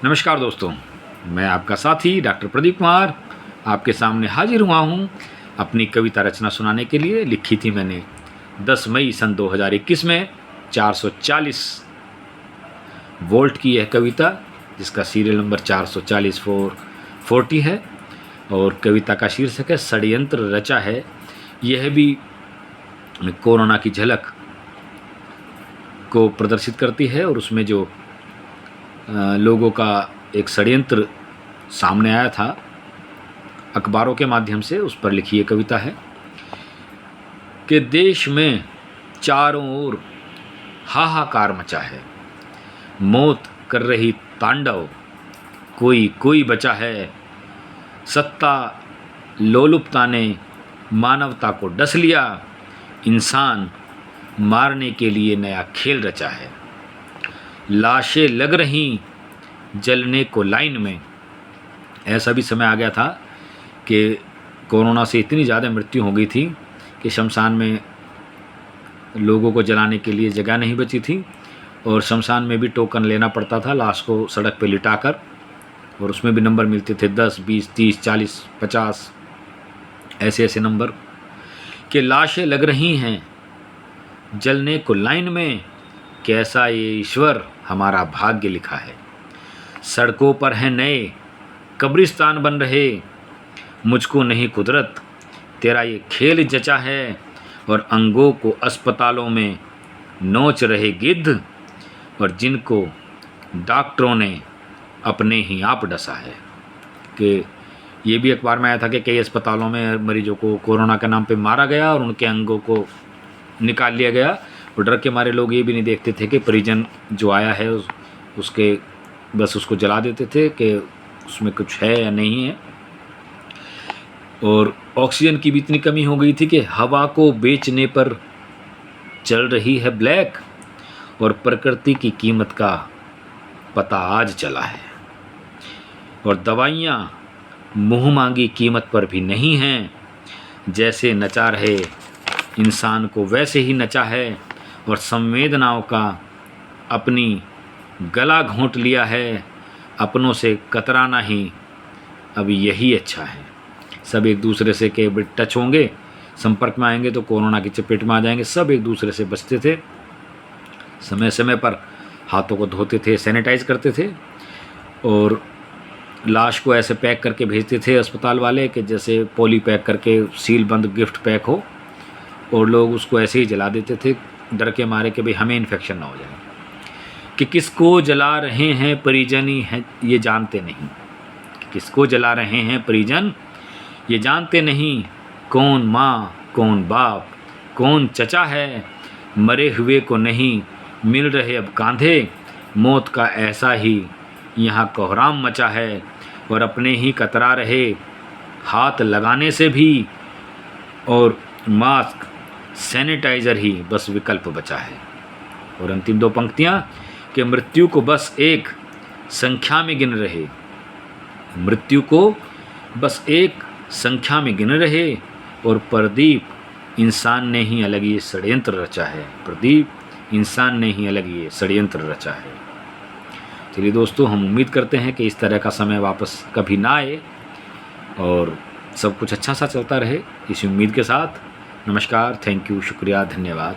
नमस्कार दोस्तों, मैं आपका साथी डॉक्टर प्रदीप कुमार आपके सामने हाजिर हुआ हूँ अपनी कविता रचना सुनाने के लिए। लिखी थी मैंने 10 मई सन 2021 में 440 वोल्ट की यह कविता, जिसका सीरियल नंबर 440 है और कविता का शीर्षक है षड्यंत्र रचा है। यह भी कोरोना की झलक को प्रदर्शित करती है और उसमें जो लोगों का एक षड्यंत्र सामने आया था अखबारों के माध्यम से, उस पर लिखी ये कविता है कि देश में चारों ओर हाहाकार मचा है, मौत कर रही तांडव, कोई कोई बचा है। सत्ता लोलुपता ने मानवता को डस लिया, इंसान मारने के लिए नया खेल रचा है। लाशें लग रहीं जलने को लाइन में। ऐसा भी समय आ गया था कि कोरोना से इतनी ज़्यादा मृत्यु हो गई थी कि शमशान में लोगों को जलाने के लिए जगह नहीं बची थी और शमशान में भी टोकन लेना पड़ता था लाश को सड़क पे लिटाकर, और उसमें भी नंबर मिलते थे 10, 20, 30, 40, 50 ऐसे नंबर कि लाशें लग रही हैं जलने को लाइन में। कैसा ये ईश्वर हमारा भाग्य लिखा है। सड़कों पर हैं नए कब्रिस्तान बन रहे, मुझको नहीं कुदरत तेरा ये खेल जचा है। और अंगों को अस्पतालों में नोच रहे गिद्ध, और जिनको डॉक्टरों ने अपने ही आप डसा है। कि ये भी अखबार में आया था कि कई अस्पतालों में मरीजों को कोरोना के नाम पे मारा गया और उनके अंगों को निकाल लिया गया। और डर के मारे लोग ये भी नहीं देखते थे कि परिजन जो आया है उसके बस उसको जला देते थे कि उसमें कुछ है या नहीं है। और ऑक्सीजन की भी इतनी कमी हो गई थी कि हवा को बेचने पर चल रही है ब्लैक, और प्रकृति की कीमत का पता आज चला है। और दवाइयाँ मुँह मांगी कीमत पर भी नहीं हैं, जैसे नचा रहे इंसान को वैसे ही नचा है। और संवेदनाओं का अपनी गला घोंट लिया है, अपनों से कतराना ही अब यही अच्छा है। सब एक दूसरे से के टच होंगे, संपर्क में आएंगे तो कोरोना की चपेट में आ जाएंगे। सब एक दूसरे से बचते थे, समय समय पर हाथों को धोते थे, सैनिटाइज करते थे, और लाश को ऐसे पैक करके भेजते थे अस्पताल वाले कि जैसे पॉली पैक करके सील बंद गिफ्ट पैक हो, और लोग उसको ऐसे ही जला देते थे डर के मारे कि भाई हमें इन्फेक्शन ना हो जाए। कि किसको जला रहे हैं परिजन ही हैं ये जानते नहीं, किसको जला रहे हैं परिजन ये जानते नहीं। कौन माँ कौन बाप कौन चचा है, मरे हुए को नहीं मिल रहे अब कांधे। मौत का ऐसा ही यहाँ कोहराम मचा है, और अपने ही कतरा रहे हाथ लगाने से भी, और मास्क सैनिटाइज़र ही बस विकल्प बचा है। और अंतिम दो पंक्तियाँ कि मृत्यु को बस एक संख्या में गिन रहे, मृत्यु को बस एक संख्या में गिन रहे, और प्रदीप इंसान ने ही अलग ये षड्यंत्र रचा है। प्रदीप इंसान ने ही अलग ये षड्यंत्र रचा है। चलिए दोस्तों, हम उम्मीद करते हैं कि इस तरह का समय वापस कभी ना आए और सब कुछ अच्छा सा चलता रहे, इसी उम्मीद के साथ। नमस्कार, थैंक यू, शुक्रिया, धन्यवाद।